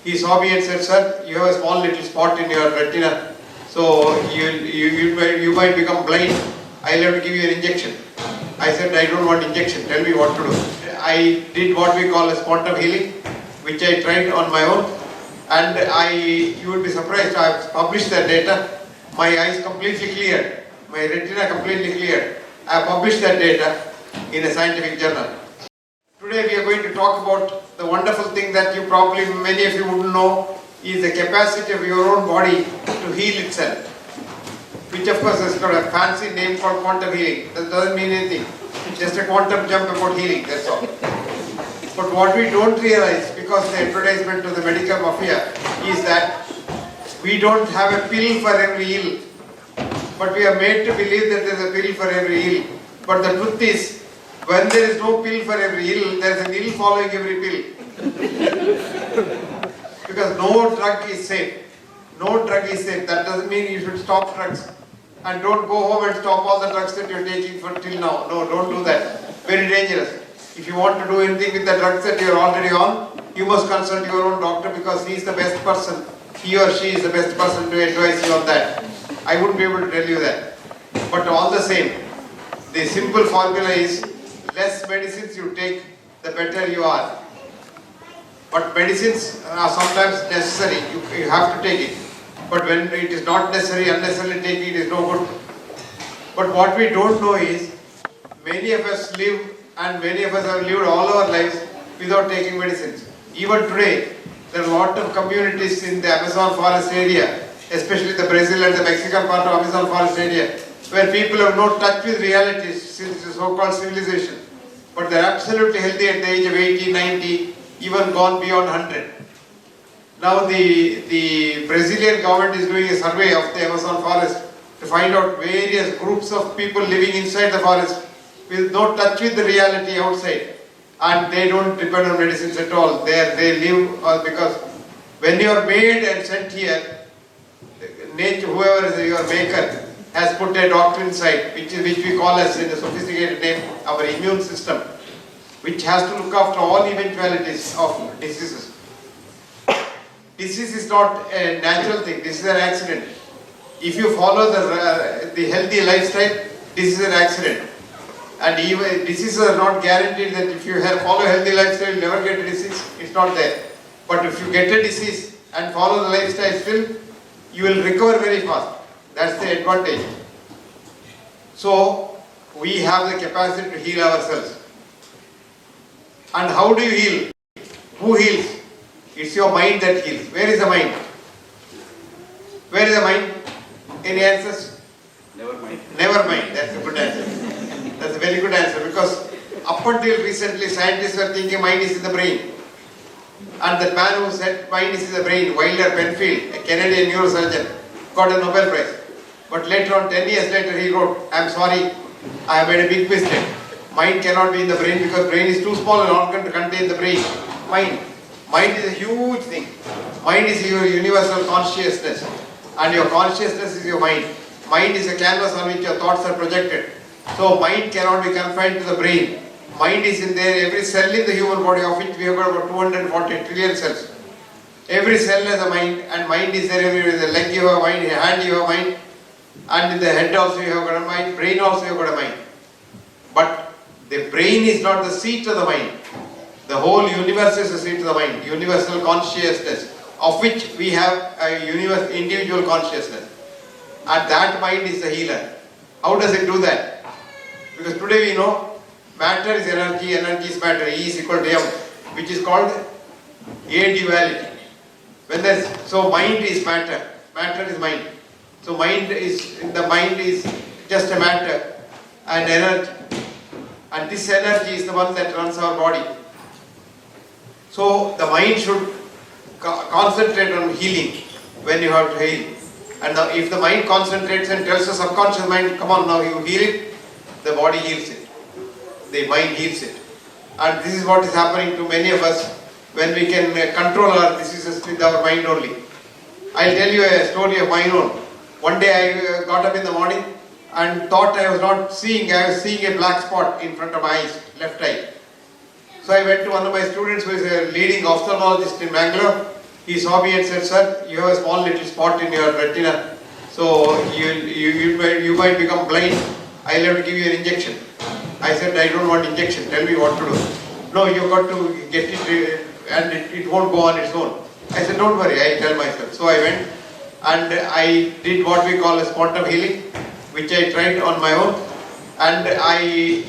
He saw me and said, "Sir, you have a small little spot in your retina, so you might become blind. I'll have to give you an injection." I said, "I don't want injection, tell me what to do." I did what we call as quantum healing, which I tried on my own, and you would be surprised, I have published that data. My eyes completely cleared, my retina completely cleared. I have published that data in a scientific journal. Today we are going to talk about the wonderful thing that many of you wouldn't know, is the capacity of your own body to heal itself. Which of course has got a fancy name called quantum healing. That doesn't mean anything. It's just a quantum jump about healing, that's all. But what we don't realize, because the advertisement to the medical mafia, is that we don't have a pill for every ill. But we are made to believe that there is a pill for every ill. But the truth is, when there is no pill for every ill, there is an ill following every pill. Because no drug is safe. No drug is safe. That doesn't mean you should stop drugs. And don't go home and stop all the drugs that you are taking till now. No, don't do that. Very dangerous. If you want to do anything with the drugs that you are already on, you must consult your own doctor, because he is the best person. He or she is the best person to advise you on that. I wouldn't be able to tell you that. But all the same, the simple formula is, less medicines you take, the better you are. But medicines are sometimes necessary, you have to take it. But when it is not necessary, unnecessarily taking it is no good. But what we don't know is, many of us live, and many of us have lived all our lives without taking medicines. Even today, there are a lot of communities in the Amazon forest area, especially the Brazil and the Mexican part of Amazon forest area, where people have no touch with realities since the so-called civilization. But they are absolutely healthy at the age of 80, 90, even gone beyond 100. Now the Brazilian government is doing a survey of the Amazon forest to find out various groups of people living inside the forest with no touch with the reality outside. And they don't depend on medicines at all. They live because when you are made and sent here, nature, whoever is your maker, has put a doctor inside, which we call as, in a sophisticated name, our immune system, which has to look after all eventualities of diseases. Disease is not a natural thing, this is an accident. If you follow the healthy lifestyle, this is an accident. And even diseases are not guaranteed that if you follow a healthy lifestyle, you never get a disease, it's not there. But if you get a disease and follow the lifestyle still, you will recover very fast. That's the advantage. So, we have the capacity to heal ourselves. And how do you heal? Who heals? It's your mind that heals. Where is the mind? Where is the mind? Any answers? Never mind. Never mind. That's a good answer. That's a very good answer, because up until recently scientists were thinking mind is in the brain. And the man who said mind is in the brain, Wilder Penfield, a Canadian neurosurgeon, got a Nobel Prize. But later on, 10 years later, he wrote, "I'm sorry, I have made a big mistake. Mind cannot be in the brain because brain is too small an organ to contain the brain." Mind is a huge thing. Mind is your universal consciousness, and your consciousness is your mind. Mind is a canvas on which your thoughts are projected. So mind cannot be confined to the brain. Mind is in there, every cell in the human body, of which we have got about 240 trillion cells. Every cell has a mind, and mind is there everywhere. In the leg you have a mind, in the hand you have a mind, and in the head also you have got a mind, brain also you have got a mind. But the brain is not the seat of the mind. The whole universe is the seat of the mind, universal consciousness, of which we have a individual consciousness. And that mind is the healer. How does it do that? Because today we know matter is energy, energy is matter, E is equal to M, which is called A duality. So mind is matter, matter is mind. So mind is just a matter and energy. And this energy is the one that runs our body. So the mind should concentrate on healing when you have to heal. And now if the mind concentrates and tells the subconscious mind, come on now you heal it, the body heals it. The mind heals it. And this is what is happening to many of us when we can control our diseases with our mind only. I'll tell you a story of my own. One day I got up in the morning and thought I was not seeing, I was seeing a black spot in front of my eyes, left eye. So I went to one of my students who is a leading ophthalmologist in Mangalore, He saw me and said, sir, you have a small little spot in your retina, so you might become blind. I'll have to give you an injection. I said, I don't want injection, tell me what to do. No, you've got to get it and it won't go on its own. I said, don't worry, I tell myself. So I went and I did what we call as quantum healing, which I tried on my own. And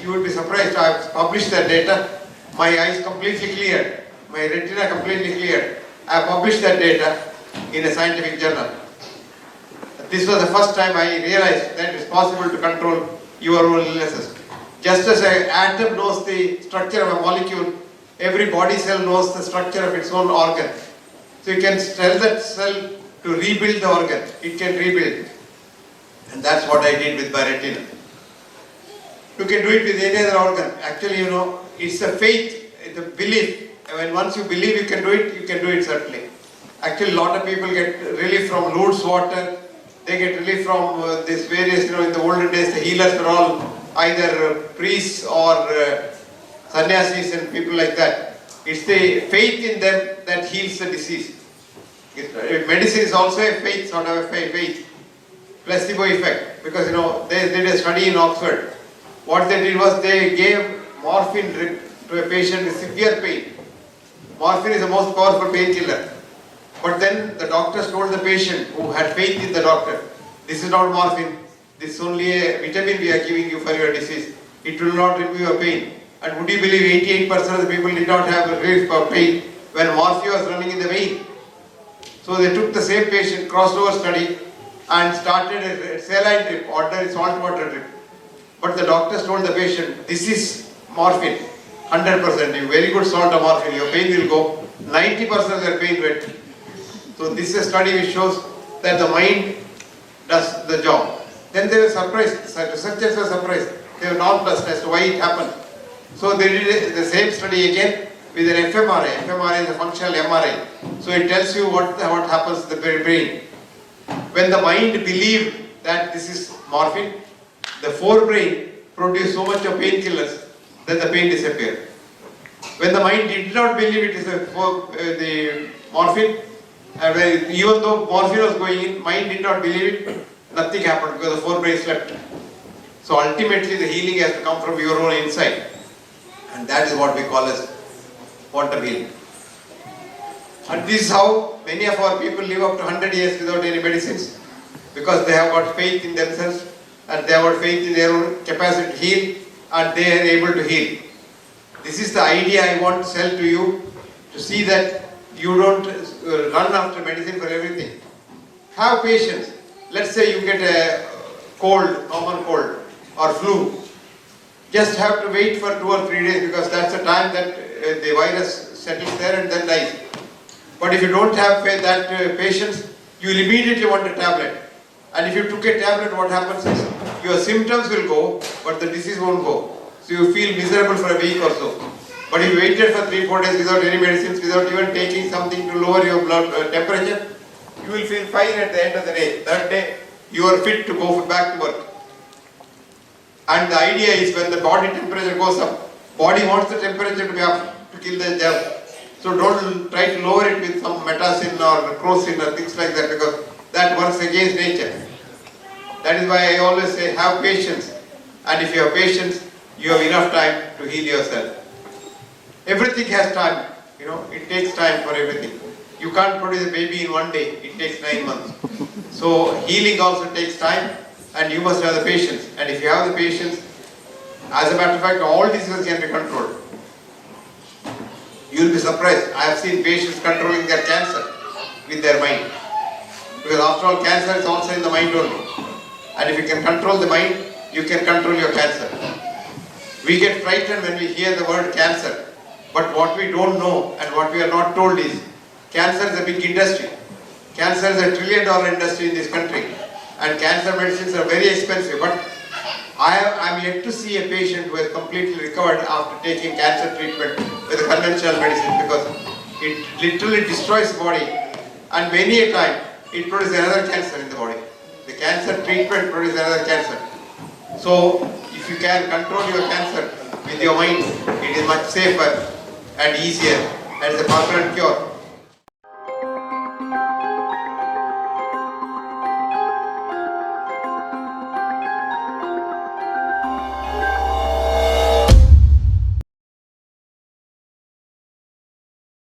you would be surprised, I have published that data. My eyes completely cleared, my retina completely cleared. I have published that data in a scientific journal. This was the first time I realized that it's possible to control your own illnesses. Just as an atom knows the structure of a molecule, every body cell knows the structure of its own organ. So you can tell that cell to rebuild the organ. It can rebuild. And that's what I did with my retina. You can do it with any other organ. Actually, it's a faith, it's a belief. When once you believe you can do it certainly. Actually, a lot of people get relief from Lourdes water. They get relief from this various, in the olden days, the healers were all either priests or sannyasis and people like that. It's the faith in them that heals the disease. Medicine is also a faith, sort of a faith. Placebo effect. Because, they did a study in Oxford. What they did was they gave morphine to a patient with severe pain. Morphine is the most powerful painkiller. But then the doctors told the patient who had faith in the doctor, this is not morphine, this is only a vitamin we are giving you for your disease. It will not remove your pain. And would you believe 88% of the people did not have a relief for pain when morphine was running in the vein. So they took the same patient, crossed over study and started a saline drip, ordinary salt water drip. But the doctors told the patient, this is morphine, 100%, very good salt of morphine, your pain will go, 90% of their pain went. So this is a study which shows that the mind does the job. Then they were surprised, the researchers were surprised, they were nonplussed as to why it happened. So they did the same study again with an fMRI. fMRI is a functional MRI. So it tells you what happens to the brain. When the mind believed that this is morphine, the forebrain produced so much of painkillers that the pain disappeared. When the mind did not believe it is the morphine, even though morphine was going in, mind did not believe it, nothing happened because the forebrain slept. So ultimately the healing has to come from your own inside. And that is what we call as quantum healing. And this is how many of our people live up to 100 years without any medicines. Because they have got faith in themselves and they have got faith in their own capacity to heal and they are able to heal. This is the idea I want to sell to you, to see that you don't run after medicine for everything. Have patience. Let's say you get a cold, common cold or flu. Just have to wait for 2 or 3 days because that's the time that the virus settles there and then dies. But if you don't have that patience, you will immediately want a tablet. And if you took a tablet, what happens is your symptoms will go, but the disease won't go. So you feel miserable for a week or so. But if you waited for 3-4 days without any medicines, without even taking something to lower your blood temperature, you will feel fine at the end of the day. That day, you are fit to go back to work. And the idea is when the body temperature goes up, body wants the temperature to be up to kill the germ. So don't try to lower it with some metacin or crocin or things like that because that works against nature. That is why I always say have patience. And if you have patience, you have enough time to heal yourself. Everything has time, it takes time for everything. You can't produce a baby in one day, it takes 9 months. So healing also takes time and you must have the patience. And if you have the patience, as a matter of fact, all diseases can be controlled. You will be surprised. I have seen patients controlling their cancer with their mind. Because after all, cancer is also in the mind only. And if you can control the mind, you can control your cancer. We get frightened when we hear the word cancer. But what we don't know and what we are not told is, cancer is a big industry. Cancer is a $1 trillion industry in this country. And cancer medicines are very expensive. But I am yet to see a patient who has completely recovered after taking cancer treatment with a conventional medicine because it literally destroys the body and many a time it produces another cancer in the body. The cancer treatment produces another cancer. So if you can control your cancer with your mind, it is much safer and easier and it's a permanent cure.